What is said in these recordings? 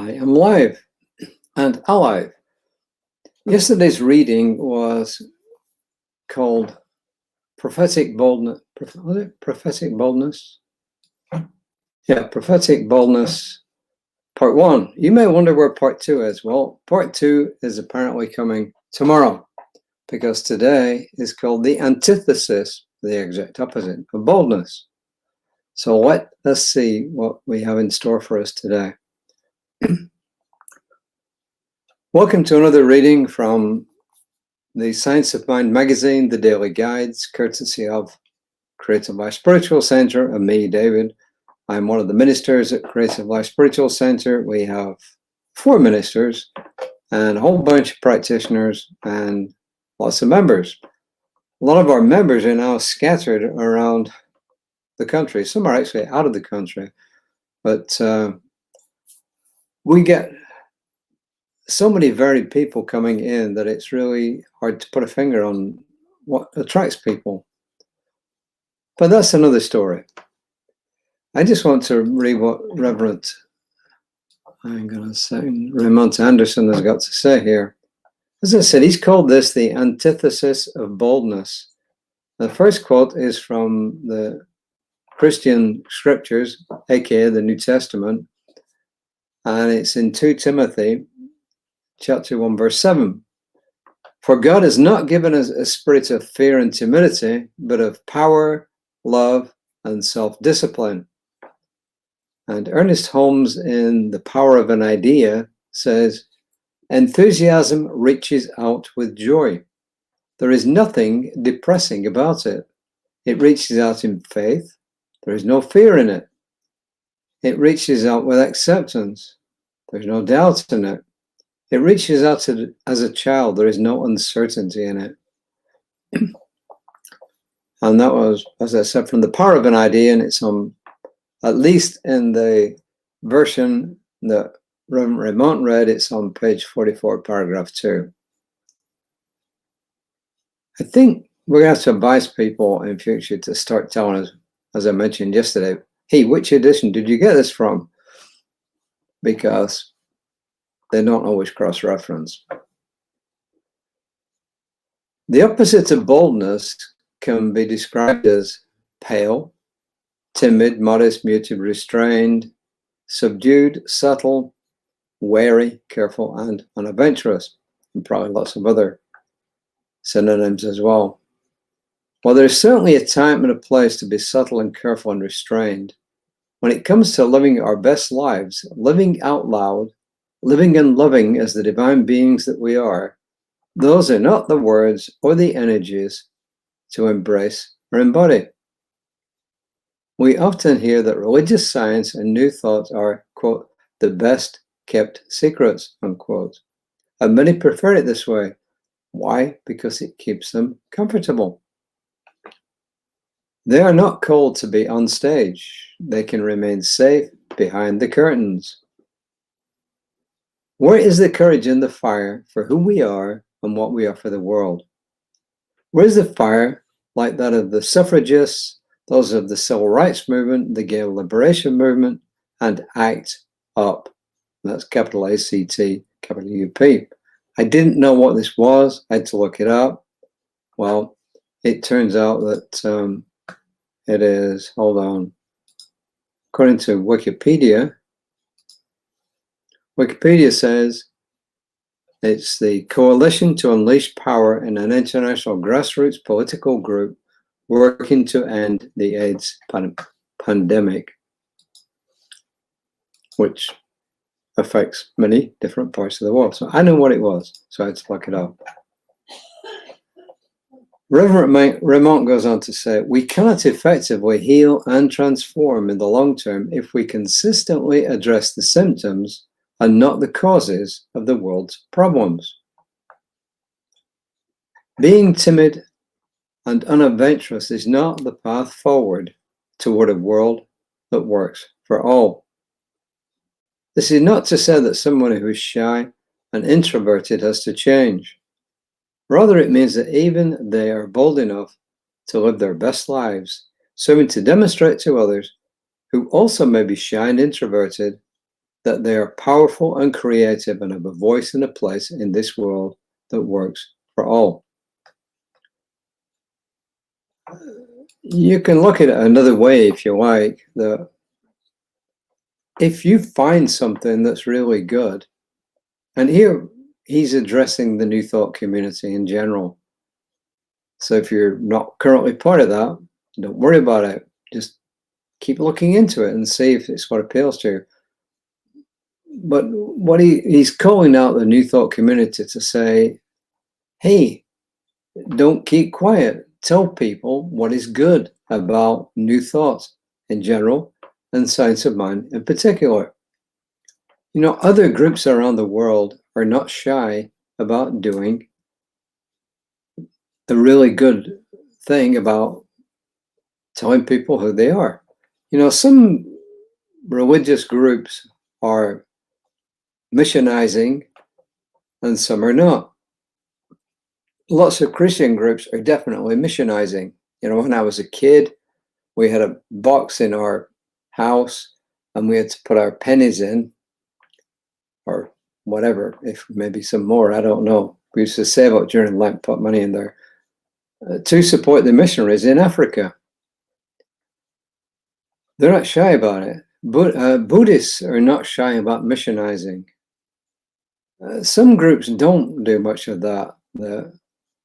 I am live and alive. Yesterday's reading was called Prophetic Boldness. Was it Prophetic Boldness? Yeah, Prophetic Boldness, Part 1. You may wonder where Part 2 is. Well, Part 2 is apparently coming tomorrow, because today is called the antithesis, the exact opposite of boldness. So let's see what we have in store for us today. Welcome to another reading from the Science of Mind magazine, the Daily Guides, courtesy of Creative Life Spiritual Center and me, David. I'm one of the ministers at Creative Life Spiritual Center. We have 4 ministers and a whole bunch of practitioners and lots of members. A lot of our members are now scattered around the country. Some are actually out of the country, but we get so many varied people coming in that it's really hard to put a finger on what attracts people. But that's another story. I just want to read what Reverend, Raymond Anderson has got to say here. As I said, he's called this the Antithesis of Boldness. The first quote is from the Christian scriptures, aka the New Testament, and it's in 2 Timothy chapter 1, verse 7. For God has not given us a spirit of fear and timidity, but of power, love, and self-discipline. And Ernest Holmes, in The Power of an Idea, says, enthusiasm reaches out with joy. There is nothing depressing about it. It reaches out in faith. There is no fear in it. It reaches out with acceptance. There's no doubt in it. It reaches out as a child. There is no uncertainty in it. And that was, as I said, from The Power of an Idea, and it's on, at least in the version that Reverend Raymond read, it's on page 44, paragraph 2. I think we're going to have to advise people in future to start telling us, as I mentioned yesterday, hey, which edition did you get this from? Because they don't always cross-reference. The opposite of boldness can be described as pale, timid, modest, muted, restrained, subdued, subtle, wary, careful, and unadventurous, and probably lots of other synonyms as well. While there's certainly a time and a place to be subtle and careful and restrained, when it comes to living our best lives, living out loud, living and loving as the divine beings that we are, those are not the words or the energies to embrace or embody. We often hear that religious science and new thought are, quote, the best kept secrets, unquote. And many prefer it this way. Why? Because it keeps them comfortable. They are not called to be on stage. They can remain safe behind the curtains. Where is the courage and the fire for who we are and what we are for the world? Where is the fire like that of the suffragists, those of the civil rights movement, the gay liberation movement, and ACT UP? That's capital A-C-T, capital U-P. I didn't know what this was. I had to look it up. Well, it turns out that it is, hold on, according to Wikipedia, Wikipedia says it's the Coalition to Unleash Power in an international grassroots political group working to end the AIDS pandemic, which affects many different parts of the world. So I knew what it was, so I had to look it up. Reverend Raymond goes on to say, we cannot effectively heal and transform in the long term if we consistently address the symptoms and not the causes of the world's problems. Being timid and unadventurous is not the path forward toward a world that works for all. This is not to say that someone who is shy and introverted has to change. Rather, it means that even they are bold enough to live their best lives, serving to demonstrate to others who also may be shy and introverted that they are powerful and creative and have a voice and a place in this world that works for all. You can look at it another way if you like. If you find something that's really good, and here he's addressing the New Thought community in general. So if you're not currently part of that, don't worry about it. Just keep looking into it and see if it's what appeals to you. But what he's calling out the New Thought community to say, hey, don't keep quiet. Tell people what is good about New Thought in general and Science of Mind in particular. You know, other groups around the world are not shy about doing the really good thing about telling people who they are. You know, some religious groups are missionizing and some are not. Lots of Christian groups are definitely missionizing. You know, when I was a kid, we had a box in our house and we had to put our pennies in, or whatever, if maybe some more, I don't know. We used to save up during Lent, put money in there to support the missionaries in Africa. They're not shy about it. Buddhists are not shy about missionizing. Some groups don't do much of that. The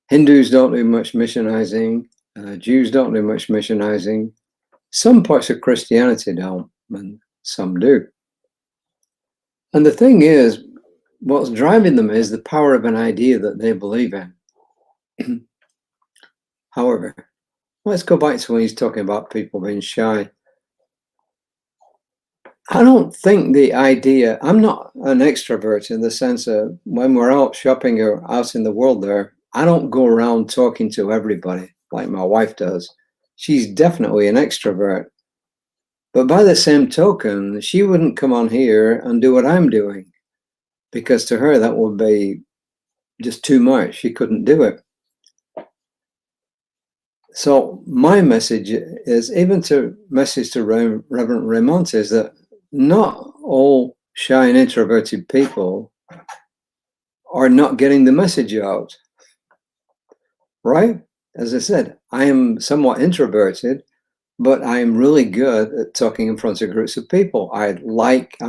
Hindus don't do much missionizing. Jews don't do much missionizing. Some parts of Christianity don't, and some do. And the thing is, what's driving them is the power of an idea that they believe in. However, let's go back to when he's talking about people being shy. I don't think the idea, I'm not an extrovert in the sense of when we're out shopping or out in the world there, I don't go around talking to everybody like my wife does. She's definitely an extrovert. But by the same token, she wouldn't come on here and do what I'm doing, because to her that would be just too much. She couldn't do it. So my message is, even to message to Reverend Raymond, is that not all shy and introverted people are not getting the message out, right? As I said, I am somewhat introverted, but I am really good at talking in front of groups of people. I'm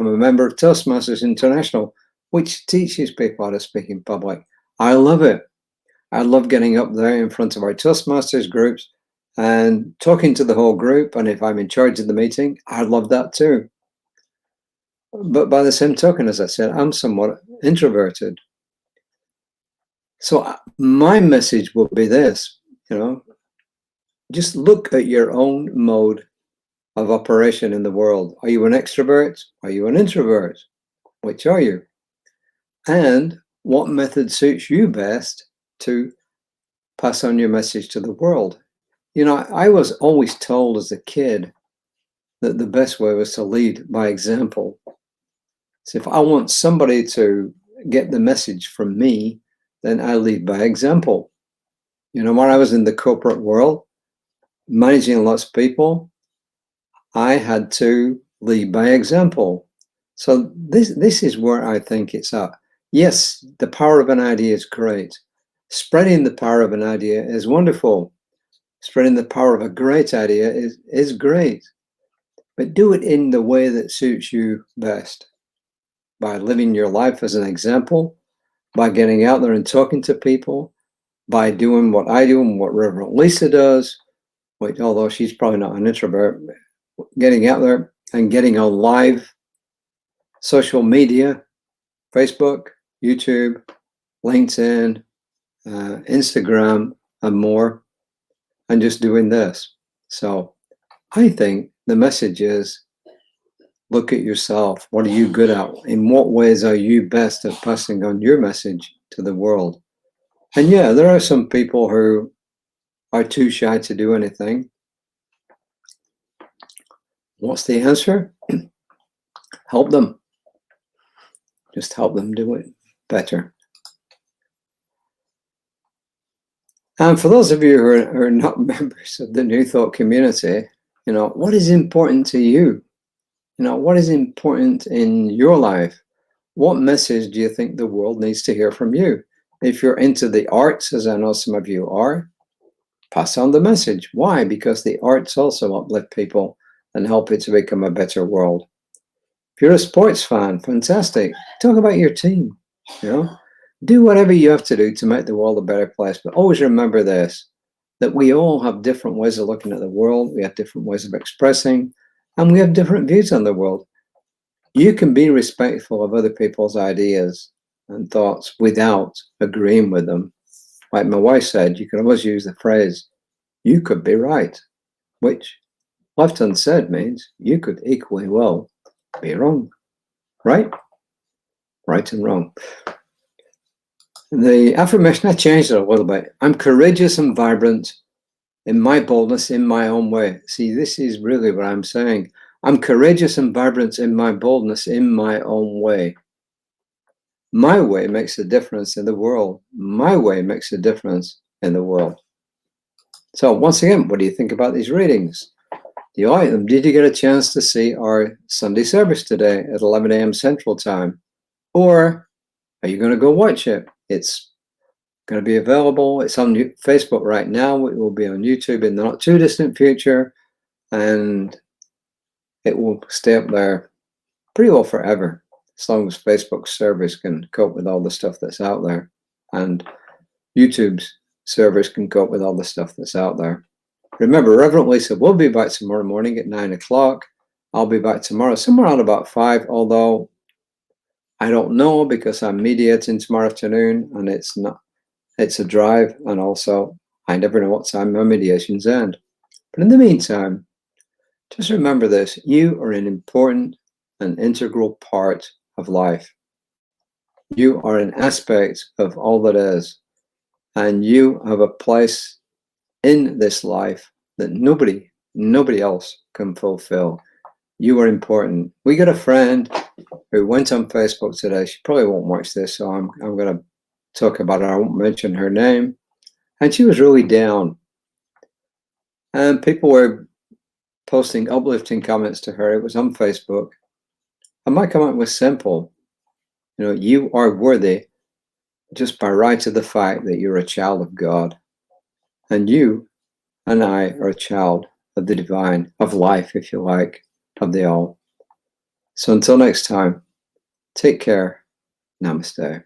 a member of Toastmasters International, which teaches people how to speak in public. I love it. I love getting up there in front of our Toastmasters groups and talking to the whole group. And if I'm in charge of the meeting, I love that too. But by the same token, as I said, I'm somewhat introverted. So my message will be this, you know, just look at your own mode of operation in the world. Are you an extrovert? Are you an introvert? Which are you? And what method suits you best to pass on your message to the world? You know, I was always told as a kid that the best way was to lead by example. So if I want somebody to get the message from me, then I lead by example. You know, when I was in the corporate world, managing lots of people, I had to lead by example. So this is where I think it's at. Yes, the power of an idea is great. Spreading the power of an idea is wonderful. Spreading the power of a great idea is great. But do it in the way that suits you best. By living your life as an example, by getting out there and talking to people, by doing what I do and what Reverend Lisa does, which, although she's probably not an introvert, getting out there and getting on live social media, Facebook, YouTube, LinkedIn, Instagram, and more, and just doing this. So I think the message is, look at yourself. What are you good at? In what ways are you best at passing on your message to the world? And yeah, there are some people who are too shy to do anything. What's the answer? Help them. Just help them do it better. And for those of you who are not members of the New Thought community, you know, what is important to you what is important in your life? What message do you think the world needs to hear from you? If you're into the arts, as I know some of you are, pass on the message. Why? Because the arts also uplift people and help it to become a better world. If you're a sports fan, fantastic. Talk about your team. Do whatever you have to do to make the world a better place. But always remember this, that we all have different ways of looking at the world. We have different ways of expressing, and we have different views on the world. You can be respectful of other people's ideas and thoughts without agreeing with them. Like my wife said, you can always use the phrase, you could be right, which left unsaid means you could equally well be wrong. Right? Right and wrong. The affirmation, I changed it a little bit. I'm courageous and vibrant in my boldness, in my own way. See, this is really what I'm saying. I'm courageous and vibrant in my boldness, in my own way. My way makes a difference in the world. My way makes a difference in the world. So once again, what do you think about these readings? Do you like them? Did you get a chance to see our Sunday service today at 11 a.m. Central Time? Or are you going to go watch it? It's going to be available. It's on Facebook right now. It will be on YouTube in the not too distant future. And it will stay up there pretty well forever, as long as Facebook's servers can cope with all the stuff that's out there. And YouTube's servers can cope with all the stuff that's out there. Remember, Reverend Lisa will be back tomorrow morning at 9 o'clock. I'll be back tomorrow somewhere around about 5, although I don't know because I'm mediating tomorrow afternoon and it's a drive, and also I never know what time my mediations end. But in the meantime, just remember this, you are an important and integral part of life. You are an aspect of all that is, and you have a place in this life that nobody else can fulfill. You are important. We got a friend who went on Facebook today. She probably won't watch this, so I'm going to talk about her. I won't mention her name. And she was really down. And people were posting uplifting comments to her. It was on Facebook. And my comment was simple. You are worthy just by right of the fact that you're a child of God. And you and I are a child of the divine, of life, if you like, of the all. So until next time, take care. Namaste.